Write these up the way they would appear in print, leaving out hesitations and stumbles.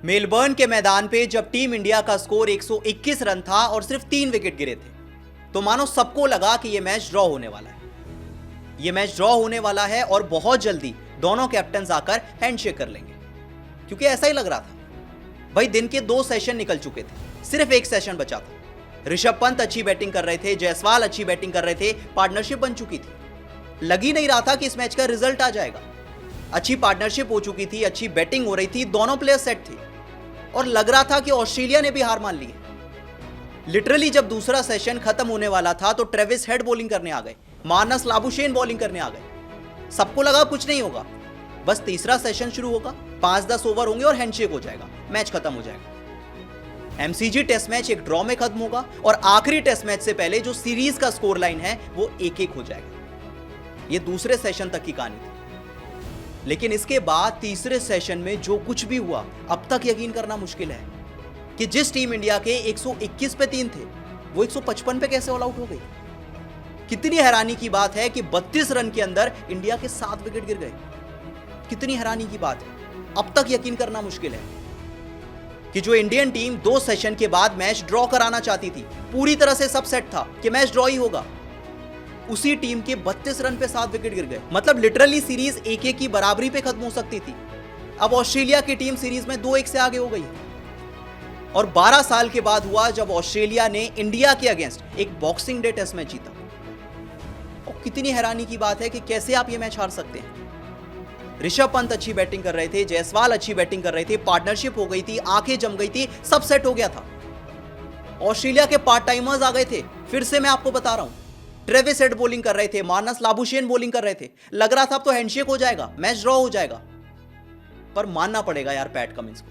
Melbourne के मैदान पे जब टीम इंडिया का स्कोर 121 रन था और सिर्फ 3 विकेट गिरे थे, तो मानो सबको लगा कि यह मैच ड्रॉ होने वाला है। यह मैच ड्रॉ होने वाला है और बहुत जल्दी दोनों कैप्टन आकर हैंडशेक कर लेंगे, क्योंकि ऐसा ही लग रहा था। भाई दिन के 2 सेशन निकल चुके थे, सिर्फ एक सेशन बचा था। ऋषभ पंत अच्छी बैटिंग कर रहे थे, जायसवाल अच्छी बैटिंग कर रहे थे, पार्टनरशिप बन चुकी थी। लग ही नहीं रहा था कि इस मैच का रिजल्ट आ जाएगा। अच्छी पार्टनरशिप हो चुकी थी, अच्छी बैटिंग हो रही थी, दोनों प्लेयर सेट थे और लग रहा था कि ऑस्ट्रेलिया ने भी हार मान ली है। लिटरली जब दूसरा सेशन खत्म होने वाला था तो ट्रेविस हेड बॉलिंग करने आ गए, मानस लाबुशेन बॉलिंग करने आ गए। सबको लगा कुछ नहीं होगा, बस तीसरा सेशन शुरू होगा, 5-10 ओवर होंगे और हैंडशेक हो जाएगा, मैच खत्म हो जाएगा। एमसीजी टेस्ट मैच एक ड्रॉ में खत्म होगा और आखिरी टेस्ट मैच से पहले जो सीरीज का स्कोर लाइन है वो 1-1 हो जाएगा। ये दूसरे सेशन तक की कहानी थी। लेकिन इसके बाद तीसरे सेशन में जो कुछ भी हुआ, अब तक यकीन करना मुश्किल है कि जिस टीम इंडिया के 121 पे 3 थे, वो 155 पे कैसे ऑल आउट हो गई। कितनी हैरानी की बात है कि 32 रन के अंदर इंडिया के 7 विकेट गिर गए। कितनी हैरानी की बात है, अब तक यकीन करना मुश्किल है कि जो इंडियन टीम 2 सेशन के बाद मैच ड्रॉ कराना चाहती थी, पूरी तरह से सब सेट था कि मैच ड्रॉ ही होगा, उसी टीम के 32 रन पे 7 विकेट गिर गए। मतलब लिटरली सीरीज 1-1 की बराबरी पे खत्म हो सकती थी। अब ऑस्ट्रेलिया की टीम सीरीज में 2-1 से आगे हो गई और 12 साल के बाद हुआ जब ऑस्ट्रेलिया ने इंडिया के अगेंस्ट एक बॉक्सिंग डे टेस्ट मैच जीता। और कितनी हैरानी की बात है कि कैसे आप ये मैच हार सकते हैं। ऋषभ पंत अच्छी बैटिंग कर रहे थे, जायसवाल अच्छी बैटिंग कर रहे थे, पार्टनरशिप हो गई थी, आंखें जम गई थी, सब सेट हो गया था। ऑस्ट्रेलिया के पार्ट टाइमर्स आ गए थे, फिर से मैं आपको बता रहा हूं। ट्रेविस हेड बॉलिंग कर रहे थे, मानस लाबुशेन बॉलिंग कर रहे थे, लग रहा था अब तो हैंडशेक हो जाएगा, मैच ड्रॉ हो जाएगा। पर मानना पड़ेगा यार पैट कमिंस को।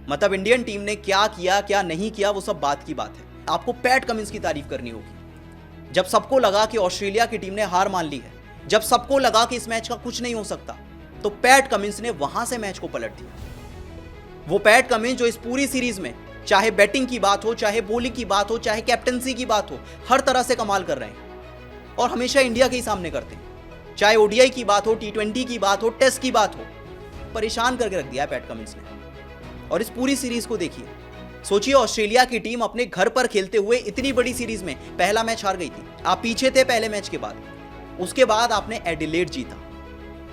मतलब इंडियन टीम ने क्या किया क्या नहीं किया वो सब बात की बात है। आपको पैट कमिंस की तारीफ करनी होगी। जब सबको लगा कि ऑस्ट्रेलिया की टीम ने हार मान ली है, जब सबको लगा कि इस मैच का कुछ नहीं हो सकता, तो पैट कमिंस ने वहां से मैच को पलट दिया। वो पैट कमिंस जो इस पूरी सीरीज में चाहे बैटिंग की बात हो, चाहे बॉलिंग की बात हो, चाहे कैप्टनसी की बात हो, हर तरह से कमाल कर रहे हैं और हमेशा इंडिया के ही सामने करते हैं। चाहे ओडीआई की बात हो, टी20 की बात हो, टेस्ट की बात हो, परेशान करके रख दिया है पैट कमिंस ने। और इस पूरी सीरीज को देखिए, सोचिए ऑस्ट्रेलिया की टीम अपने घर पर खेलते हुए इतनी बड़ी सीरीज में पहला मैच हार गई थी। आप पीछे थे पहले मैच के बाद, उसके बाद आपने एडिलेड जीता,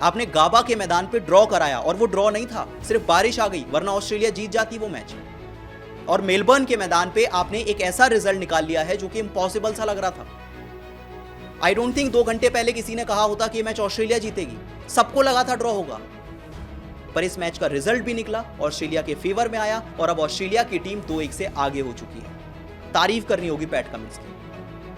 आपने गाबा के मैदान पे ड्रॉ कराया और वो ड्रॉ नहीं था, सिर्फ बारिश आ गई, वरना ऑस्ट्रेलिया जीत जाती वो मैच। और मेलबर्न के मैदान पे आपने एक ऐसा रिजल्ट निकाल लिया है जो कि इम्पॉसिबल सा लग रहा था। आई डोंट थिंक 2 घंटे पहले किसी ने कहा होता कि मैच ऑस्ट्रेलिया जीतेगी, सबको लगा था ड्रॉ होगा। पर इस मैच का रिजल्ट भी निकला, ऑस्ट्रेलिया के फेवर में आया और अब ऑस्ट्रेलिया की टीम 2-1 से आगे हो चुकी है। तारीफ करनी होगी पैट कमिंस की।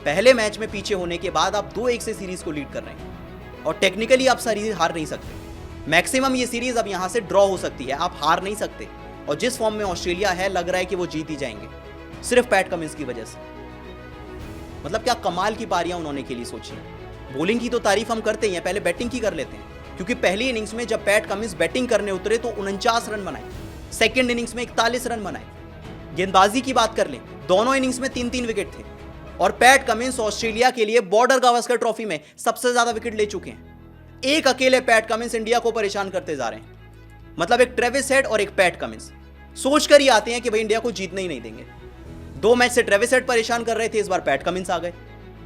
पहले मैच में पीछे होने के बाद आप 2-1 से सीरीज को लीड कर रहे हैं और टेक्निकली आप सीरीज हार नहीं सकते। मैक्सिमम ये सीरीज अब यहां से ड्रॉ हो सकती है, आप हार नहीं सकते। और जिस फॉर्म में ऑस्ट्रेलिया है, लग रहा है कि वो जीत ही जाएंगे, सिर्फ पैट कमिंस की वजह से। मतलब क्या कमाल की पारियां उन्होंने खेली, सोचिए। बॉलिंग की तो तारीफ हम करते ही हैं, पहले बैटिंग की कर लेते हैं, क्योंकि पहली इनिंग्स में जब पैट कमिंस बैटिंग करने उतरे तो 49 रन बनाए, सेकंड इनिंग्स में 41 रन बनाए। गेंदबाजी की बात कर लें, दोनों इनिंग्स में 3-3 विकेट थे और पैट कमिंस ऑस्ट्रेलिया के लिए बॉर्डर गावस्कर ट्रॉफी में सबसे ज्यादा विकेट ले चुके हैं। एक अकेले पैट कमिंस इंडिया को परेशान करते जा रहे हैं। मतलब एक ट्रेविस हेड और एक पैट कमिंस सोच कर ही आते हैं कि भाई इंडिया को जीतने ही नहीं देंगे। 2 मैच से ट्रेविस हेड परेशान कर रहे थे, इस बार पैट कमिंस आ गए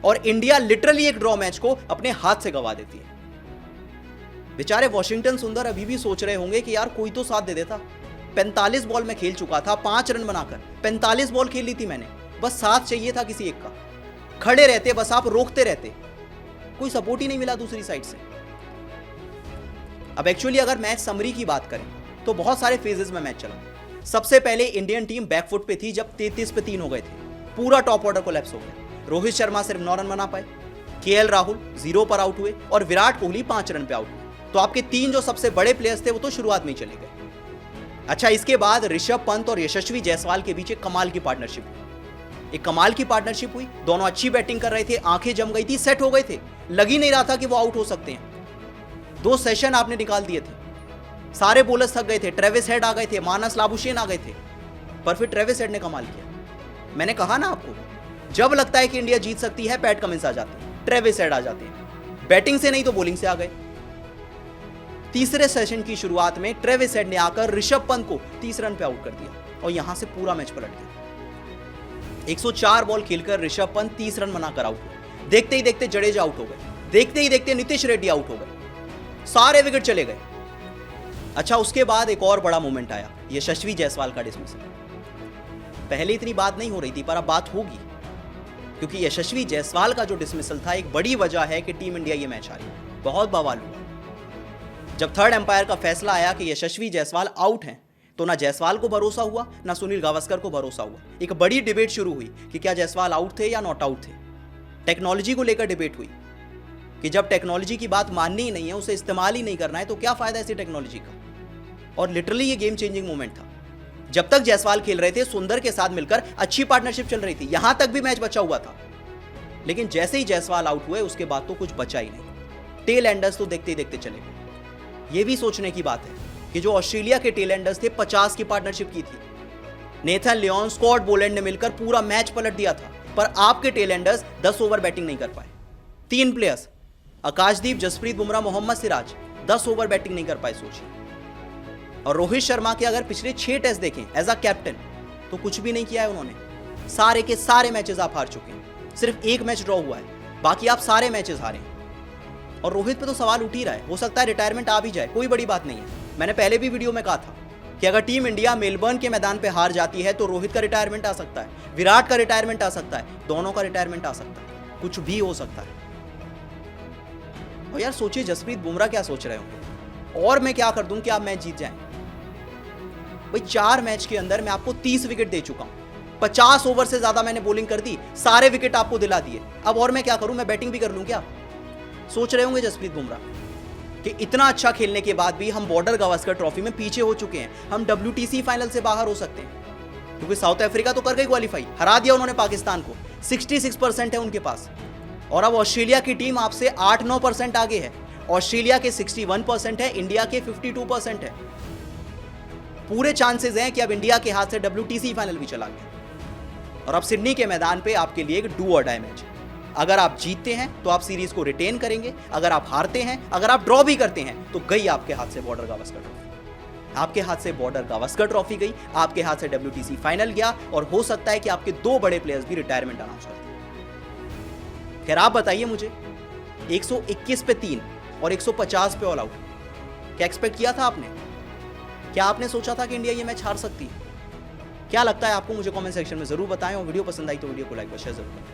और इंडिया लिटरली एक ड्रॉ मैच को अपने हाथ से गवा देती है। बेचारे वॉशिंगटन सुंदर अभी भी सोच रहे होंगे कि यार कोई तो साथ दे देता। 45 बॉल में खेल चुका था, 5 रन बनाकर 45 बॉल खेल ली थी मैंने, बस साथ चाहिए था किसी एक का। खड़े रहते, बस आप रोकते रहते, कोई सपोर्ट ही नहीं मिला दूसरी साइड से। अब एक्चुअली अगर मैच समरी की बात करें तो बहुत सारे फेजेस में मैच चला। सबसे पहले इंडियन टीम बैकफुट पे थी जब 33 पे 3 हो गए थे, पूरा टॉप ऑर्डर कोलैप्स हो गया। रोहित शर्मा सिर्फ 9 रन बना पाए, केएल राहुल 0 पर आउट हुए और विराट कोहली 5 रन पे आउट हुए। तो आपके 3 जो सबसे बड़े प्लेयर्स थे वो तो शुरुआत में ही चले गए। अच्छा, इसके बाद ऋषभ पंत और यशस्वी जायसवाल के बीच एक कमाल की पार्टनरशिप हुई। एक कमाल की पार्टनरशिप हुई, दोनों अच्छी बैटिंग कर रहे थे, आंखें जम गई थी, सेट हो गए थे, लग ही नहीं रहा था कि वो आउट हो सकते हैं। 2 सेशन आपने निकाल दिए थे, सारे बॉलर्स थक गए थे, ट्रेविस हेड आ गए थे, मानस लाबुशेन आ गए थे, पर फिर ट्रेविस हेड ने कमाल किया। मैंने कहा ना आपको, जब लगता है कि इंडिया जीत सकती है, पैट कमिंस आ जाते हैं, ट्रेविस हेड आ जाते हैं, बैटिंग से नहीं तो बॉलिंग से आ गए। तीसरे सेशन की शुरुआत में ट्रेविस हेड ने आकर ऋषभ पंत को 30 रन पे आउट कर दिया और यहां से पूरा मैच पलट गया। 104 बॉल खेलकर ऋषभ पंत 30 रन बनाकर आउट हुए। देखते ही देखते जडेजा आउट हो गए, देखते ही देखते नीतीश रेड्डी आउट हो गए, सारे विकेट चले गए। अच्छा, उसके बाद एक और बड़ा मोमेंट आया, यशस्वी जायसवाल का डिसमिसल। पहले इतनी बात नहीं हो रही थी, पर अब बात होगी, क्योंकि यशस्वी जायसवाल का जो डिसमिसल था एक बड़ी वजह है कि टीम इंडिया ये मैच हारी। बहुत बवाल हुआ जब थर्ड एम्पायर का फैसला आया कि यशस्वी जायसवाल आउट हैं, तो ना जायसवाल को भरोसा हुआ ना सुनील गावस्कर को भरोसा हुआ। एक बड़ी डिबेट शुरू हुई कि क्या जायसवाल आउट थे या नॉट आउट थे। टेक्नोलॉजी को लेकर डिबेट हुई कि जब टेक्नोलॉजी की बात माननी ही नहीं है, उसे इस्तेमाल ही नहीं करना है, तो क्या फायदा ऐसी टेक्नोलॉजी का। और लिटरली ये गेम चेंजिंग मोमेंट था। जब तक जायसवाल खेल रहे थे, सुंदर के साथ मिलकर अच्छी पार्टनरशिप चल रही थी, यहां तक भी मैच बचा हुआ था। लेकिन जैसे ही जायसवाल आउट हुए, उसके बाद तो कुछ बचा ही नहीं। टेल एंडर्स तो देखते ही देखते चले गए। यह भी सोचने की बात है कि जो ऑस्ट्रेलिया के टेल एंडर्स थे, 50 की पार्टनरशिप की थी। नेथन लियोन, स्कॉट बोलैंड ने मिलकर पूरा मैच पलट दिया था, पर आपके टेल एंडर्स 10 ओवर बैटिंग नहीं कर पाए। 3 प्लेयर्स, आकाशदीप, जसप्रीत बुमराह, मोहम्मद सिराज, 10 ओवर बैटिंग नहीं कर पाए, सोचिए। और रोहित शर्मा के अगर पिछले 6 टेस्ट देखें एज अ कैप्टन, तो कुछ भी नहीं किया है उन्होंने। सारे के सारे मैचेस आप हार चुके हैं, सिर्फ एक मैच ड्रॉ हुआ है, बाकी आप सारे मैचेस हारे हैं। और रोहित पे तो सवाल उठ ही रहा है, हो सकता है रिटायरमेंट आ भी जाए, कोई बड़ी बात नहीं है। मैंने पहले भी वीडियो में कहा था कि अगर टीम इंडिया मेलबर्न के मैदान पे हार जाती है, तो रोहित का रिटायरमेंट आ सकता है, विराट का रिटायरमेंट आ सकता है, दोनों का रिटायरमेंट आ सकता है, कुछ भी हो सकता है। और यार सोचिए, जसप्रीत बुमराह क्या सोच रहे होंगे, और मैं क्या कर दूं कि आप मैच जीत जाएं। भाई 4 मैच के अंदर मैं आपको 30 विकेट दे चुका हूं, 50 ओवर से ज्यादा मैंने बॉलिंग कर दी, सारे विकेट आपको दिला दिए। अब और मैं क्या करूं, मैं बैटिंग भी कर लूं क्या? सोच रहे होंगे जसप्रीत बुमराह कि इतना अच्छा खेलने के बाद भी हम बॉर्डर गावस्कर ट्रॉफी में पीछे हो चुके हैं, हम WTC फाइनल से बाहर हो सकते हैं। क्योंकि साउथ अफ्रीका तो कर गई क्वालिफाई, हरा दिया उन्होंने पाकिस्तान को, 66% है उनके पास। और अब ऑस्ट्रेलिया की टीम आपसे 8-9% आगे है। ऑस्ट्रेलिया के 61% है, इंडिया के 52% है। पूरे चांसेस हैं कि अब इंडिया के हाथ से WTC फाइनल भी चला गया। और अब सिडनी के मैदान पे आपके लिए एक डू और डाई मैच है। अगर आप जीतते हैं तो आप सीरीज को रिटेन करेंगे, अगर आप हारते हैं, अगर आप ड्रॉ भी करते हैं, तो गई आपके हाथ से बॉर्डर गावस्कर ट्रॉफी। आपके हाथ से बॉर्डर गावस्कर ट्रॉफी गई, आपके हाथ से WTC फाइनल गया, और हो सकता है कि आपके 2 बड़े प्लेयर्स भी रिटायरमेंट अनाउंस कर दें। खैर, आप बताइए मुझे, 121 पे 3 और 150 पे ऑल आउट, क्या एक्सपेक्ट किया था आपने? क्या आपने सोचा था कि इंडिया ये मैच हार सकती है? क्या लगता है आपको? मुझे कमेंट सेक्शन में जरूर बताएं, और वीडियो पसंद आई तो वीडियो को लाइक और शेयर जरूर करें।